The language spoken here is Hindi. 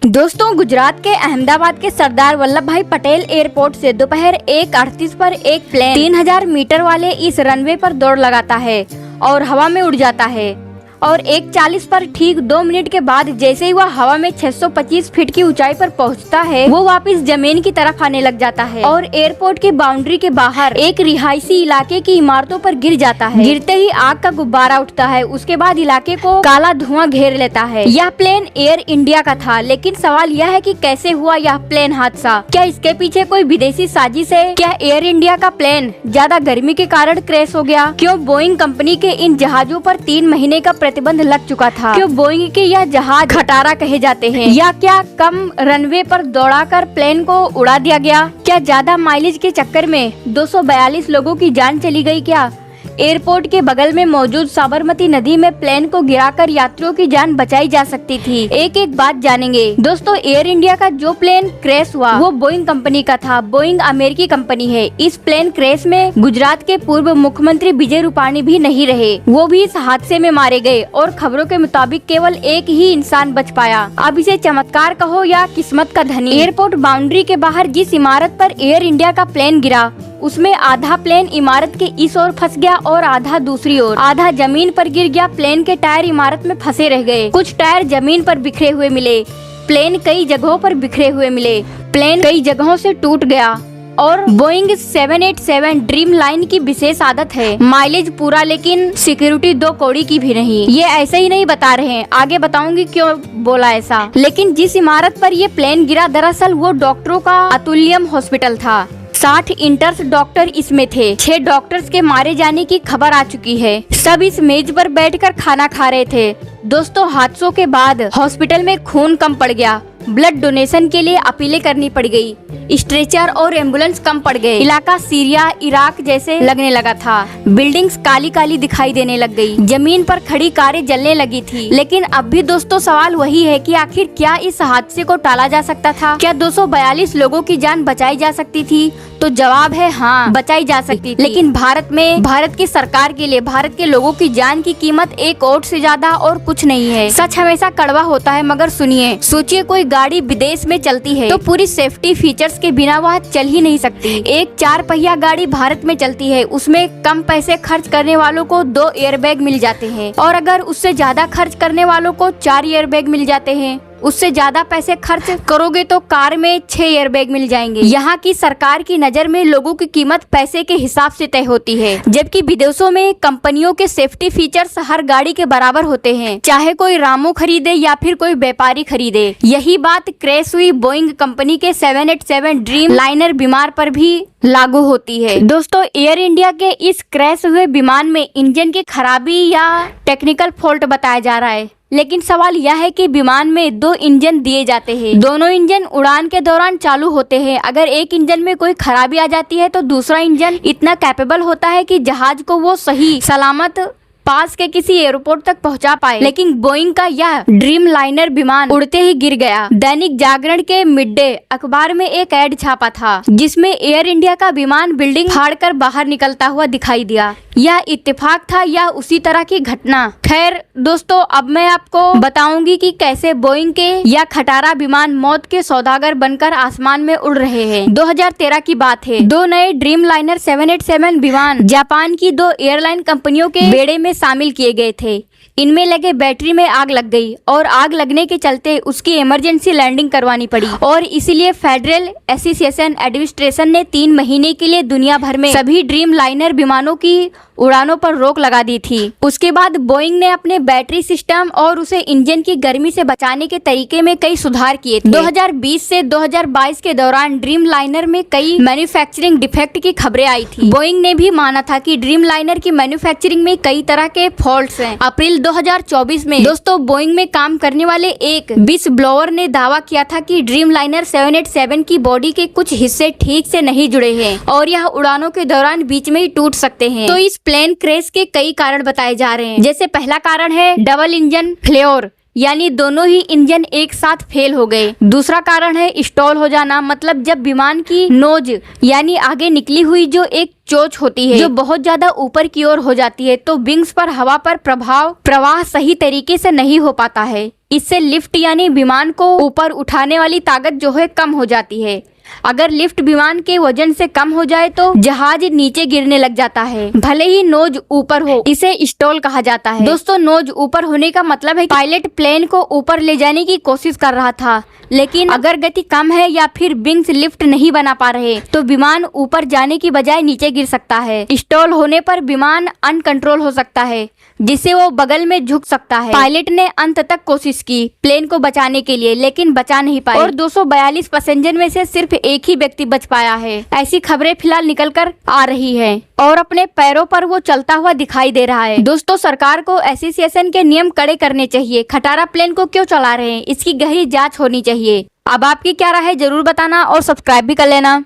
दोस्तों, गुजरात के अहमदाबाद के सरदार वल्लभ भाई पटेल एयरपोर्ट से दोपहर 1:38 पर एक प्लेन 3000 मीटर वाले इस रनवे पर दौड़ लगाता है और हवा में उड़ जाता है और 1:40 पर ठीक 2 मिनट के बाद जैसे ही वह हवा में 625 फीट की ऊंचाई पर पहुंचता है, वो वापस जमीन की तरफ आने लग जाता है और एयरपोर्ट की बाउंड्री के बाहर एक रिहायशी इलाके की इमारतों पर गिर जाता है। गिरते ही आग का गुब्बारा उठता है। उसके बाद इलाके को काला धुआं घेर लेता है। यह प्लेन एयर इंडिया का था, लेकिन सवाल यह है कि कैसे हुआ यह प्लेन हादसा? क्या इसके पीछे कोई विदेशी साजिश है? क्या एयर इंडिया का प्लेन ज्यादा गर्मी के कारण क्रैश हो गया? क्यों बोइंग कंपनी के इन जहाजों पर 3 महीने का प्रतिबंध लग चुका था? क्यों बोइंग के यह जहाज खटारा कहे जाते हैं? या क्या कम रनवे पर दौड़ाकर प्लेन को उड़ा दिया गया? क्या ज्यादा माइलेज के चक्कर में 242 लोगों की जान चली गई? क्या एयरपोर्ट के बगल में मौजूद साबरमती नदी में प्लेन को गिराकर यात्रियों की जान बचाई जा सकती थी? एक एक बात जानेंगे। दोस्तों, एयर इंडिया का जो प्लेन क्रैश हुआ वो बोइंग कंपनी का था। बोइंग अमेरिकी कंपनी है। इस प्लेन क्रैश में गुजरात के पूर्व मुख्यमंत्री विजय रूपाणी भी नहीं रहे, वो भी इस हादसे में मारे गए और खबरों के मुताबिक केवल एक ही इंसान बच पाया। अब इसे चमत्कार कहो या किस्मत का धनी। एयरपोर्ट बाउंड्री के बाहर जिस इमारत पर एयर इंडिया का प्लेन गिरा, उसमें आधा प्लेन इमारत के इस ओर फंस गया और आधा दूसरी ओर। आधा जमीन पर गिर गया। प्लेन के टायर इमारत में फंसे रह गए। कुछ टायर जमीन पर बिखरे हुए मिले। प्लेन कई जगहों पर बिखरे हुए मिले। प्लेन कई जगहों से टूट गया। और बोइंग 787 ड्रीम लाइन की विशेष आदत है माइलेज पूरा, लेकिन सिक्योरिटी 2 कौड़ी की भी नहीं। ये ऐसे ही नहीं बता रहे हैं, आगे बताऊंगी क्यों बोला ऐसा। लेकिन जिस इमारत पर ये प्लेन गिरा, दरअसल वो डॉक्टरों का अतुल्यम हॉस्पिटल था। 60 इंटर्स डॉक्टर इसमें थे। 6 डॉक्टर्स के मारे जाने की खबर आ चुकी है। सब इस मेज पर बैठकर खाना खा रहे थे। दोस्तों, हादसों के बाद हॉस्पिटल में खून कम पड़ गया। ब्लड डोनेशन के लिए अपीलें करनी पड़ गई। स्ट्रेचर और एम्बुलेंस कम पड़ गए। इलाका सीरिया, इराक जैसे लगने लगा था। बिल्डिंग्स काली काली दिखाई देने लग गई। जमीन पर खड़ी कारें जलने लगी थी। लेकिन अब भी दोस्तों सवाल वही है कि आखिर क्या इस हादसे को टाला जा सकता था? क्या 242 लोगों की जान बचाई जा सकती थी? तो जवाब है हाँ, बचाई जा सकती थी। लेकिन भारत की सरकार के लिए भारत के लोगों की जान की कीमत एक वोट से ज्यादा और कुछ नहीं है। सच हमेशा कड़वा होता है, मगर सुनिए, सोचिए कोई गाड़ी विदेश में चलती है तो पूरी सेफ्टी फीचर्स के बिना वह चल ही नहीं सकती। एक 4 पहिया गाड़ी भारत में चलती है, उसमें कम पैसे खर्च करने वालों को 2 एयरबैग मिल जाते हैं और अगर उससे ज्यादा खर्च करने वालों को 4 एयरबैग मिल जाते हैं। उससे ज्यादा पैसे खर्च करोगे तो कार में 6 एयरबैग मिल जाएंगे। यहाँ की सरकार की नजर में लोगों की कीमत पैसे के हिसाब से तय होती है, जबकि विदेशों में कंपनियों के सेफ्टी फीचर्स हर गाड़ी के बराबर होते हैं, चाहे कोई रामो खरीदे या फिर कोई व्यापारी खरीदे। यही बात क्रैश हुई बोइंग कंपनी के 787 ड्रीम लाइनर विमान पर भी लागू होती है। दोस्तों, एयर इंडिया के इस क्रैश हुए विमान में इंजन की खराबी या टेक्निकल फॉल्ट बताया जा रहा है, लेकिन सवाल यह है कि विमान में 2 इंजन दिए जाते हैं। दोनों इंजन उड़ान के दौरान चालू होते हैं। अगर एक इंजन में कोई खराबी आ जाती है तो दूसरा इंजन इतना कैपेबल होता है कि जहाज को वो सही सलामत पास के किसी एयरपोर्ट तक पहुंचा पाए। लेकिन बोइंग का यह ड्रीम लाइनर विमान उड़ते ही गिर गया। दैनिक जागरण के मिड डे अखबार में एक ऐड छापा था जिसमें एयर इंडिया का विमान बिल्डिंग फाड़कर बाहर निकलता हुआ दिखाई दिया। यह इत्तेफाक था या उसी तरह की घटना? खैर दोस्तों, अब मैं आपको बताऊंगी कि कैसे बोइंग के यह खटारा विमान मौत के सौदागर बनकर आसमान में उड़ रहे हैं। 2013 की बात है। 2 नए ड्रीम लाइनर 787 विमान जापान की 2 एयरलाइन कंपनियों के बेड़े में शामिल किए गए थे। इनमें लगे बैटरी में आग लग गई और आग लगने के चलते उसकी इमरजेंसी लैंडिंग करवानी पड़ी और इसीलिए फेडरल एविएशन एडमिनिस्ट्रेशन ने 3 महीने के लिए दुनिया भर में सभी ड्रीम लाइनर विमानों की उड़ानों पर रोक लगा दी थी। उसके बाद बोइंग ने अपने बैटरी सिस्टम और उसे इंजन की गर्मी से बचाने के तरीके में कई सुधार किए थे। 2020 से 2022 के दौरान ड्रीम लाइनर में कई मैन्युफैक्चरिंग डिफेक्ट की खबरें आई थी। बोइंग ने भी माना था कि ड्रीम लाइनर की मैन्युफैक्चरिंग में कई तरह के फॉल्ट्स हैं। अप्रैल 2024 में दोस्तों बोइंग में काम करने वाले एक विस्ल ब्लोअर ने दावा किया था कि ड्रीम लाइनर 787 की बॉडी के कुछ हिस्से ठीक से नहीं जुड़े हैं और यह उड़ानों के दौरान बीच में ही टूट सकते हैं। तो इस प्लेन क्रैश के कई कारण बताए जा रहे हैं। जैसे पहला कारण है डबल इंजन फेल्योर यानी दोनों ही इंजन एक साथ फेल हो गए। दूसरा कारण है स्टॉल हो जाना, मतलब जब विमान की नोज यानी आगे निकली हुई जो एक चोंच होती है जो बहुत ज्यादा ऊपर की ओर हो जाती है, तो विंग्स पर हवा पर प्रवाह सही तरीके से नहीं हो पाता है। इससे लिफ्ट यानी विमान को ऊपर उठाने वाली ताकत जो है कम हो जाती है। अगर लिफ्ट विमान के वजन से कम हो जाए तो जहाज नीचे गिरने लग जाता है, भले ही नोज ऊपर हो। इसे स्टॉल कहा जाता है। दोस्तों, नोज ऊपर होने का मतलब है पायलट प्लेन को ऊपर ले जाने की कोशिश कर रहा था, लेकिन अगर गति कम है या फिर विंग्स लिफ्ट नहीं बना पा रहे तो विमान ऊपर जाने की बजाय नीचे गिर सकता है। स्टॉल होने पर विमान अनकंट्रोल हो सकता है, जिससे वो बगल में झुक सकता है। पायलट ने अंत तक कोशिश की प्लेन को बचाने के लिए, लेकिन बचा नहीं पाए और 242 पैसेंजर में से सिर्फ एक ही व्यक्ति बच पाया है। ऐसी खबरें फिलहाल निकल कर आ रही है और अपने पैरों पर वो चलता हुआ दिखाई दे रहा है। दोस्तों, सरकार को एसोसिएशन के नियम कड़े करने चाहिए। खटारा प्लेन को क्यों चला रहे हैं, इसकी गहरी जांच होनी चाहिए। अब आपकी क्या राय है जरूर बताना और सब्सक्राइब भी कर लेना।